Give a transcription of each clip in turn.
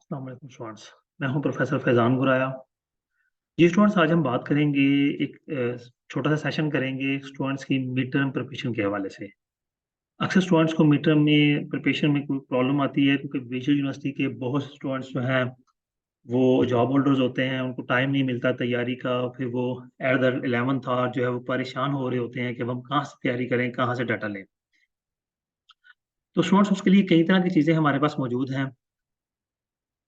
अस्सलाम वालेकुम स्टूडेंट्स। मैं हूं प्रोफेसर फैज़ान गुराया। जी स्टूडेंट्स, आज हम बात करेंगे एक छोटा सा सेशन करेंगे स्टूडेंट्स की मिड टर्म प्रिपरेशन के हवाले से। अक्सर स्टूडेंट्स को मिड टर्म में प्रिपरेशन में कोई प्रॉब्लम आती है क्योंकि विजुअल यूनिवर्सिटी के बहुत से स्टूडेंट्स जो हैं वो जॉब होल्डर्स होते हैं, उनको टाइम नहीं मिलता तैयारी का। फिर वो एट द 11th आवर जो है वो परेशान हो रहे होते हैं कि अब हम कहाँ से तैयारी करें, कहाँ से डाटा लें। तो स्टूडेंट्स, उसके लिए कई तरह की चीज़ें हमारे पास मौजूद हैं।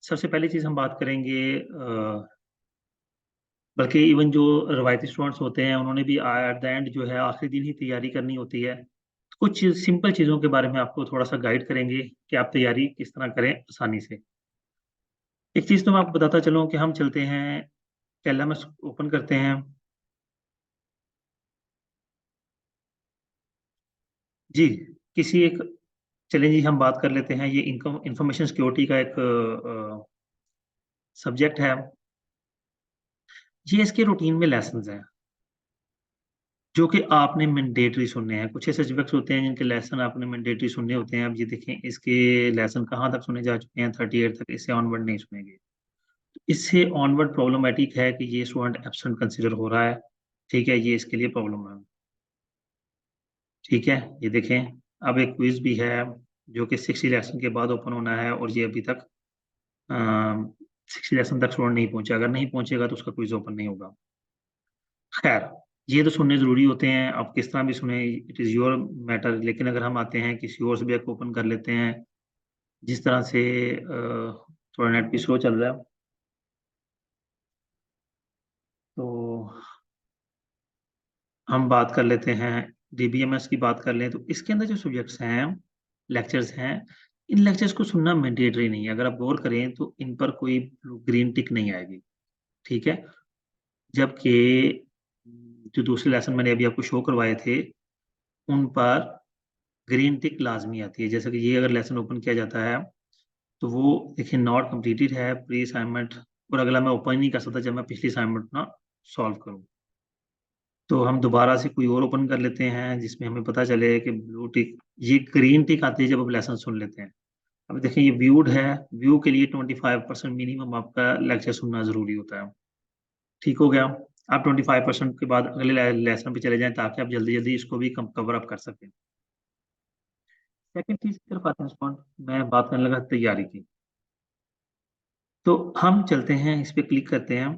सबसे पहली चीज़ हम बात करेंगे, बल्कि इवन जो रवायती स्टूडेंट्स होते हैं उन्होंने भी एट द एंड जो है आखिरी दिन ही तैयारी करनी होती है। कुछ सिंपल चीज़ों के बारे में आपको थोड़ा सा गाइड करेंगे कि आप तैयारी किस तरह करें आसानी से। एक चीज़ तो मैं आपको बताता चलूँ कि हम चलते हैं LMS ओपन करते हैं। जी, किसी एक चलें जी, हम बात कर लेते हैं। ये इनकम इंफॉर्मेशन सिक्योरिटी का एक सब्जेक्ट है। ये इसके रूटीन में लेसन्स हैं जो कि आपने मैंडेटरी सुनने हैं। कुछ ऐसे सब्जेक्ट्स होते हैं जिनके लेसन आपने मैंडेटरी सुनने होते हैं। अब ये देखें, इसके लेसन कहाँ तक सुने जा चुके हैं, 38 तक। इससे ऑनवर्ड नहीं सुनेंगे। तो इससे ऑनवर्ड प्रॉब्लमेटिक है कि ये स्टूडेंट एब्सेंट कंसिडर हो रहा है। ठीक है, ये इसके लिए प्रॉब्लम है। ठीक है, ये देखें, अब एक क्विज भी है जो कि 60 लेसन के बाद ओपन होना है, और ये अभी तक 60 लेसन तक स्टूडेंट नहीं पहुंचा। अगर नहीं पहुंचेगा तो उसका क्विज ओपन नहीं होगा। खैर, ये तो सुनने ज़रूरी होते हैं। आप किस तरह भी सुने, इट इज़ योर मैटर। लेकिन अगर हम आते हैं किसी और सब्जेक्ट को ओपन कर लेते हैं, जिस तरह से थोड़ा नेट भी स्लो चल रहा है, तो हम बात कर लेते हैं DBMS की। बात कर लें तो इसके अंदर जो सब्जेक्ट्स हैं, लेक्चर्स हैं, इन लेक्चर्स को सुनना मैंडेटरी नहीं है। अगर आप गौर करें तो इन पर कोई ग्रीन टिक नहीं आएगी। ठीक है, जबकि जो दूसरे लेसन मैंने अभी आपको शो करवाए थे, उन पर ग्रीन टिक लाज़मी आती है। जैसे कि ये अगर लेसन ओपन किया जाता है तो वो देखिए नॉट कंप्लीटेड है, प्री असाइनमेंट। और अगला मैं ओपन नहीं कर सकता जब मैं पिछली असाइनमेंट ना सॉल्व करूँ। तो हम दोबारा से कोई और ओपन कर लेते हैं जिसमें हमें पता चले कि ब्लू टिक, ये ग्रीन टिक आती है जब आप लेसन सुन लेते हैं। अब देखिए, ये व्यूड है। व्यू के लिए 25% मिनिमम आपका लेक्चर सुनना ज़रूरी होता है। ठीक हो गया। आप 25% के बाद अगले लेसन पे चले जाएँ ताकि आप जल्दी-जल्दी इसको भी कवर अप कर सकें। सेकंड चीज़ की तरफ आते हैं स्टूडेंट, मैं बात करने लगा तैयारी की। तो हम चलते हैं, इस पे क्लिक करते हैं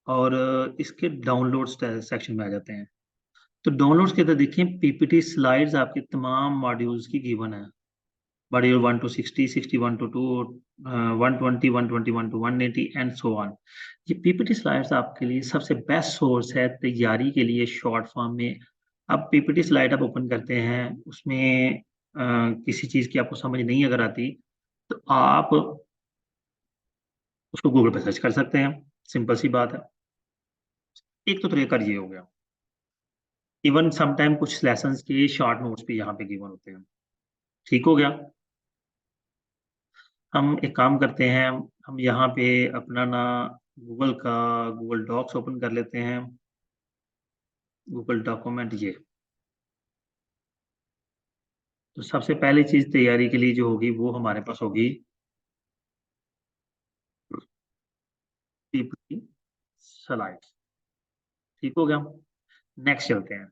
और इसके डाउनलोड सेक्शन में आ जाते हैं। तो डाउनलोड्स के अंदर देखिए, पीपीटी स्लाइड्स आपके तमाम मॉड्यूल्स की गिवन है। Module 1 to 60, 61 to 2, 120, 121 to 180 and so on. ये पीपीटी स्लाइड्स आपके लिए सबसे बेस्ट सोर्स है तैयारी के लिए शॉर्ट फॉर्म में। अब पीपीटी स्लाइड आप ओपन करते हैं, उसमें किसी चीज़ की आपको समझ नहीं अगर आती, तो आप उसको गूगल पे सर्च कर सकते हैं। सिंपल सी बात है। एक तो तरीका ये हो गया। इवन समटाइम कुछ लेसन्स के शॉर्ट नोट्स भी यहाँ पे गिवन होते हैं। ठीक हो गया। हम एक काम करते हैं, हम यहाँ पे अपना ना गूगल का गूगल डॉक्स ओपन कर लेते हैं। गूगल डॉक्यूमेंट ये। तो सबसे पहली चीज़ तैयारी के लिए जो होगी वो हमारे पास होगी पीपीटी स्लाइड्स। ठीक हो गया। नेक्स्ट चलते हैं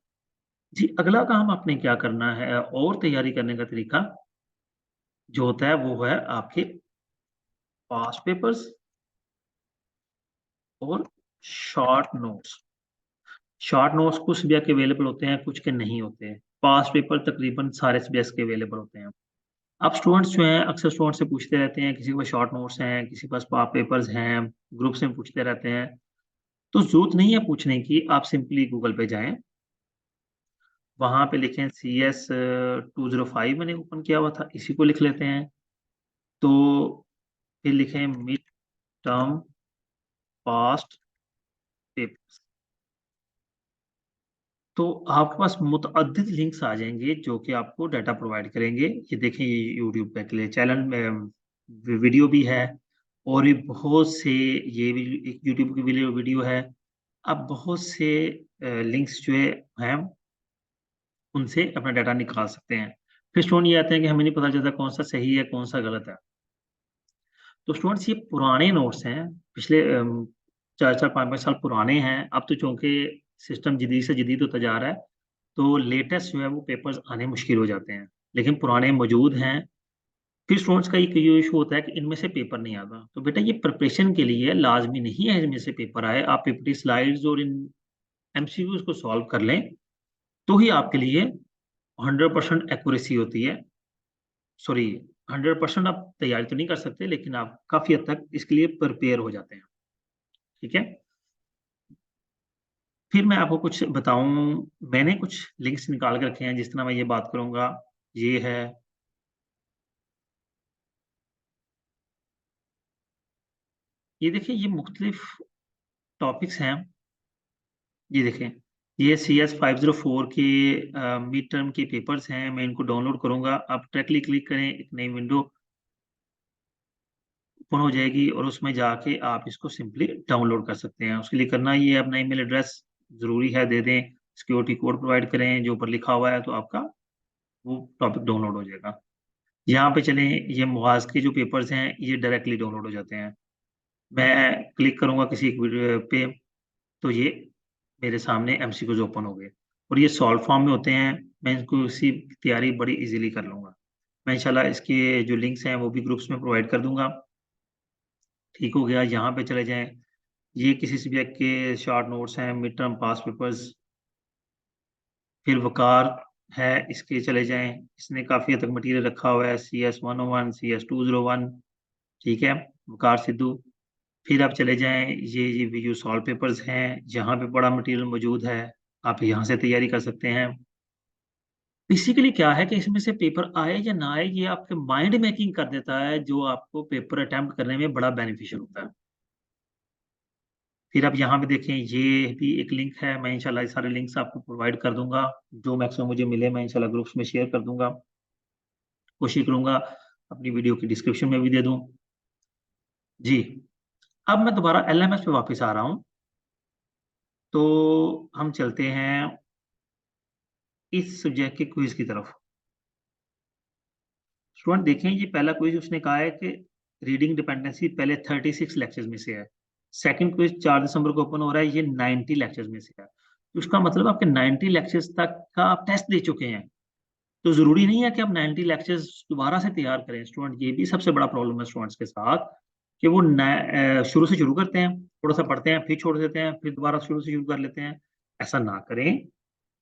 जी। अगला काम आपने क्या करना है, और तैयारी करने का तरीका जो होता है वो है आपके पास्ट पेपर्स और शॉर्ट नोट्स। शॉर्ट नोट्स कुछ सब्जेक्ट के अवेलेबल होते हैं, कुछ के नहीं होते हैं। पास्ट पेपर तकरीबन सारे सब्जेक्ट्स के अवेलेबल होते हैं। अब स्टूडेंट्स जो हैं अक्सर स्टूडेंट से पूछते रहते हैं, किसी के पास शॉर्ट नोट्स हैं, किसी के पास पास्ट पेपर्स हैं, ग्रुप से पूछते रहते हैं। तो जरूरत नहीं है पूछने की, आप सिंपली गूगल पे जाएं, वहां पे लिखें CS 205 मैंने ओपन किया हुआ था, इसी को लिख लेते हैं। तो फिर लिखें मिड टर्म पास्ट पेपर्स। तो आपके पास मुतअद्दिद लिंक्स आ जाएंगे जो कि आपको डाटा प्रोवाइड करेंगे। ये देखें, ये यूट्यूब पे के लिए चैनल में वीडियो भी है, और भी बहुत से, ये भी एक यूट्यूब की वीडियो है। अब बहुत से लिंक्स जो हैं उनसे अपना डाटा निकाल सकते हैं। फिर स्टूडेंट ये आते हैं कि हमें नहीं पता चलता कौन सा सही है कौन सा गलत है। तो स्टूडेंट्स ये पुराने नोट्स हैं, पिछले 4 4 5 5 साल पुराने हैं। अब तो चूंकि सिस्टम जदीद से जदीद होता जा रहा है, तो लेटेस्ट जो है वो पेपर्स आने मुश्किल हो जाते हैं, लेकिन पुराने मौजूद हैं। फिर स्टूडेंट्स का एक ये इशू होता है कि इनमें से पेपर नहीं आता। तो बेटा ये प्रिपरेशन के लिए लाजमी नहीं है इनमें से पेपर आए। आप पीपीटी स्लाइड्स और इन एमसीक्यूज को सॉल्व कर लें तो ही आपके लिए 100% एक्यूरेसी होती है। सॉरी, 100% आप तैयारी तो नहीं कर सकते, लेकिन आप काफी हद तक इसके लिए प्रिपेयर हो जाते हैं। ठीक है। फिर मैं आपको कुछ बताऊं, मैंने कुछ लिंक्स निकाल के रखे हैं जिस तरह मैं ये बात करूंगा। ये है, ये देखिए, ये मुख्तलिफ टॉपिक्स हैं। ये देखें, ये CS 504 के मिड टर्म के पेपर्स हैं। मैं इनको डाउनलोड करूंगा। आप डायरेक्टली क्लिक करें, एक नई विंडो ओपन हो जाएगी और उसमें जाके आप इसको सिंपली डाउनलोड कर सकते हैं। उसके लिए करना ये है, अपना ईमेल एड्रेस जरूरी है दे दें, सिक्योरिटी कोड प्रोवाइड करें जो ऊपर लिखा हुआ है, तो आपका वो टॉपिक डाउनलोड हो जाएगा। यहाँ पे चलें, ये मुआज के जो पेपर्स हैं ये डायरेक्टली डाउनलोड हो जाते हैं। मैं क्लिक करूंगा किसी एक वीडियो पे, तो ये मेरे सामने एमसीक्यूज ओपन हो गए और ये सॉल्व फॉर्म में होते हैं। मैं इनको इसी की तैयारी बड़ी इजीली कर लूंगा। मैं इंशाल्लाह इसके जो लिंक्स हैं वो भी ग्रुप्स में प्रोवाइड कर दूंगा। ठीक हो गया। यहाँ पे चले जाएं, ये किसी सब्जेक्ट के शॉर्ट नोट्स हैं, मिड टर्म पास पेपर्स। फिर वकार है, इसके चले जाएं, इसने काफ़ी हद तक मटीरियल रखा हुआ है। CS 101, CS 201। ठीक है, वकार सिद्धू। फिर आप चले जाएं, ये वीडियो सॉल्व पेपर्स हैं, जहाँ पे बड़ा मटेरियल मौजूद है। आप यहाँ से तैयारी कर सकते हैं। बेसिकली क्या है कि इसमें से पेपर आए या ना आए, ये आपके माइंड मेकिंग कर देता है, जो आपको पेपर अटेम्प्ट करने में बड़ा बेनिफिशियल होता है। फिर आप यहाँ पे देखें, ये भी एक लिंक है। मैं इंशाल्लाह ये सारे लिंक्स आपको प्रोवाइड कर दूंगा, जो मैक्सिमम मुझे मिले मैं इंशाल्लाह ग्रुप्स में शेयर कर दूंगा। कोशिश करूंगा अपनी वीडियो की डिस्क्रिप्शन में भी दे दूं। जी। अब मैं दोबारा LMS पे वापस आ रहा हूँ। तो हम चलते हैं इस सब्जेक्ट के क्विज की तरफ। स्टूडेंट देखें, ये पहला क्विज उसने कहा है कि रीडिंग डिपेंडेंसी पहले 36 लेक्चर्स में से है। सेकंड क्विज 4 दिसंबर को ओपन हो रहा है, ये 90 लेक्चर्स में से है। तो उसका मतलब आपके 90 लेक्चर्स तक का आप टेस्ट दे चुके हैं। तो जरूरी नहीं है कि आप 90 लेक्चर्स दोबारा से तैयार करें। स्टूडेंट ये भी सबसे बड़ा प्रॉब्लम है स्टूडेंट्स के साथ, कि वो शुरू से शुरू करते हैं, थोड़ा सा पढ़ते हैं, फिर छोड़ देते हैं, फिर दोबारा शुरू से शुरू कर लेते हैं। ऐसा ना करें।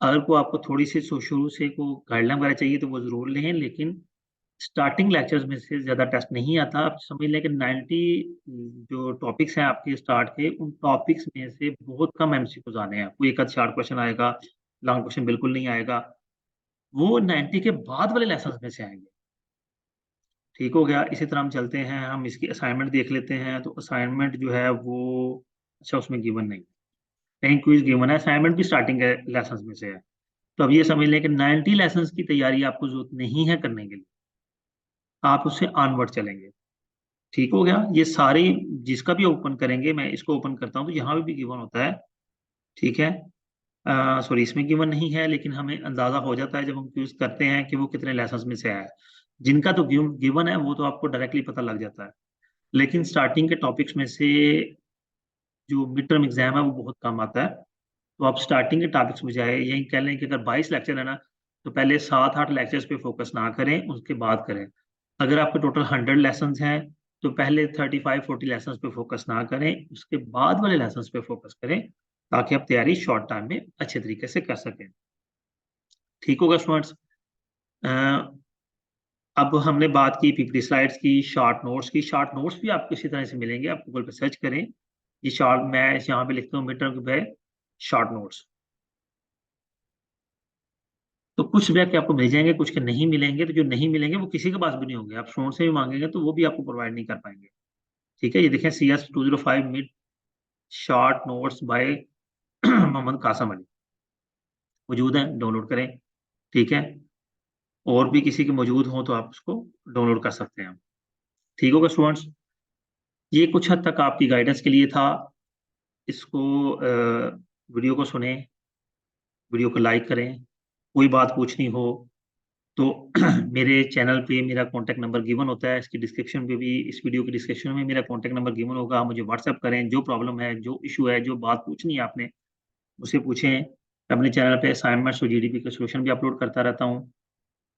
अगर को आपको थोड़ी सी शुरू से को गाइडलाइन वगैरह चाहिए तो वो जरूर लें, लेकिन स्टार्टिंग लेक्चर्स में से ज्यादा टेस्ट नहीं आता। आप समझ लें कि 90 जो टॉपिक्स हैं आपके स्टार्ट के, उन टॉपिक्स में से बहुत कम एमसीक्यूज आने हैं। कोई एक आध शार्ट क्वेश्चन आएगा, लॉन्ग क्वेश्चन बिल्कुल नहीं आएगा। वो 90 के बाद वाले लेसन में से आएंगे। ठीक हो गया। इसी तरह हम चलते हैं, हम इसकी असाइनमेंट देख लेते हैं। तो असाइनमेंट जो है वो, अच्छा, उसमें गिवन नहीं, कहीं क्विज गिवन है। असाइनमेंट भी स्टार्टिंग के लेसन में से है। तो अब ये समझ लें कि 90 लेसन की तैयारी आपको जरूरत नहीं है करने के लिए, आप उससे ऑनवर्ड चलेंगे। ठीक हो गया। ये सारी, जिसका भी ओपन करेंगे, मैं इसको ओपन करता हूँ तो यहाँ भी गिवन होता है। ठीक है। सॉरी, इसमें गिवन नहीं है, लेकिन हमें अंदाजा हो जाता है जब हम यूज करते हैं कि वो कितने लेसन में से आया है। जिनका तो गिवन है वो तो आपको डायरेक्टली पता लग जाता है, लेकिन स्टार्टिंग के टॉपिक्स में से जो मिड टर्म एग्जाम है वो बहुत कम आता है। तो आप स्टार्टिंग के टॉपिक्स में जाए, यही कह लें कि अगर 22 लेक्चर है ना, तो पहले 7 8 लेक्चर्स पे फोकस ना करें, उसके बाद करें। अगर आपके टोटल 100 लेसन हैं, तो पहले 35 40 लेसन पे फोकस ना करें, उसके बाद वाले लेसन पे फोकस करें, ताकि आप तैयारी शॉर्ट टाइम में अच्छे तरीके से कर सकें। ठीक होगा स्टूडेंट्स। अब हमने बात की पीपीटी स्लाइड्स की, शॉर्ट नोट्स की। शॉर्ट नोट्स भी आपको इसी तरह से मिलेंगे, आप गूगल पे सर्च करें। ये शॉर्ट, मैं यहाँ पे लिखता हूँ मिड टर्म पे शॉर्ट नोट्स। तो कुछ सब्जेक्ट आपको मिल जाएंगे, कुछ के नहीं मिलेंगे। तो जो नहीं मिलेंगे वो किसी के पास भी नहीं होंगे, आप स्टूडेंट से भी मांगेंगे तो वो भी आपको प्रोवाइड नहीं कर पाएंगे। ठीक है। ये देखें, CS 205 mid short notes by Mohammad Kasam Ali मौजूद है, डाउनलोड करें। ठीक है। और भी किसी के मौजूद हो तो आप उसको डाउनलोड कर सकते हैं। ठीक होगा स्टूडेंट्स। ये कुछ हद तक आपकी गाइडेंस के लिए था। इसको वीडियो को सुने, वीडियो को लाइक करें। कोई बात पूछनी हो तो मेरे चैनल पे मेरा कॉन्टैक्ट नंबर गिवन होता है, इसकी डिस्क्रिप्शन पे भी, इस वीडियो की डिस्क्रिप्शन में मेरा कॉन्टैक्ट नंबर गिवन होगा। आप मुझे व्हाट्सएप करें, जो प्रॉब्लम है, जो इशू है, जो बात पूछनी है आपने, मुझसे पूछें। मैं अपने चैनल पे असाइनमेंट्स और जीडीपी का सोल्यूशन भी अपलोड करता रहता हूँ।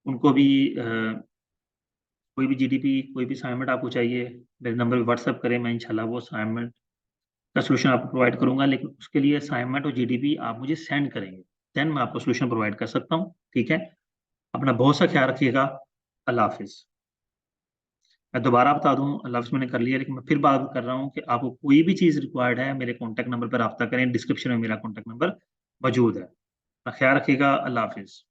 उनको भी कोई भी जीडीपी, कोई भी असाइनमेंट आपको चाहिए, मेरे नंबर पे व्हाट्सएप करें, मैं इंशाल्लाह वो असाइनमेंट का सोल्यूशन आपको प्रोवाइड करूंगा। लेकिन उसके लिए असाइनमेंट और जीडीपी आप मुझे सेंड करेंगे, देन मैं आपको सोल्यूशन प्रोवाइड कर सकता हूँ। ठीक है, अपना बहुत सा ख्याल रखिएगा। अल्लाह हाफिज। मैं दोबारा बता दूं, अल्लाह हाफिज मैंने कर लिया, लेकिन मैं फिर बात कर रहा हूँ कि आपको कोई भी चीज़ रिक्वायर्ड है, मेरे कॉन्टैक्ट नंबर पर रब्ता करें, डिस्क्रिप्शन में मेरा कॉन्टैक्ट नंबर मौजूद है। अपना ख्याल रखिएगा। अल्लाह हाफिज।